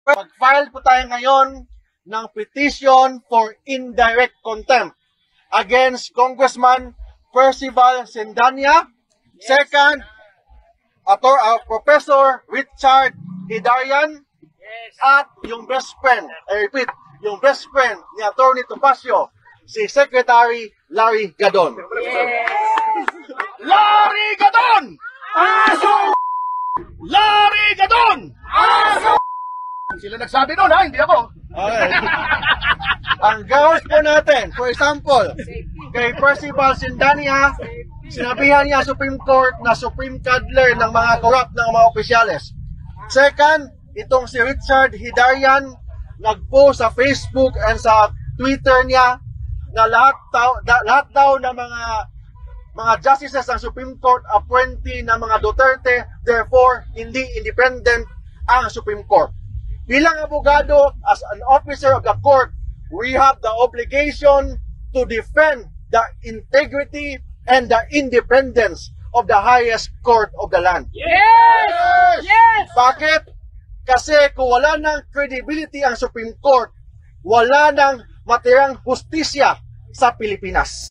Mag-file po tayo ngayon ng petition for indirect contempt against Congressman Percival Sindania. Second, Professor Richard Hidarian. At yung best friend, I repeat, yung best friend ni Atty. Topacio, si Secretary Larry Gadon. Larry Gadon! Aso! Larry Gadon! Aso! Sila nagsabi nun ha, hindi ako. Okay. Ang gawin po natin, for example, kay Percival Sindania, sinabihan niya Supreme Court na Supreme Cuddler ng mga corrupt ng mga opisyales. Second, itong si Richard Hidarian, nag-post sa Facebook and sa Twitter niya na lahat daw ng mga justices ng Supreme Court appointee ng mga Duterte, therefore hindi independent ang Supreme Court. Bilang abogado, as an officer of the court, we have the obligation to defend the integrity and the independence of the highest court of the land. Yes! Yes! Bakit? Kasi kung wala ng credibility ang Supreme Court, wala ng matirang hustisya sa Pilipinas.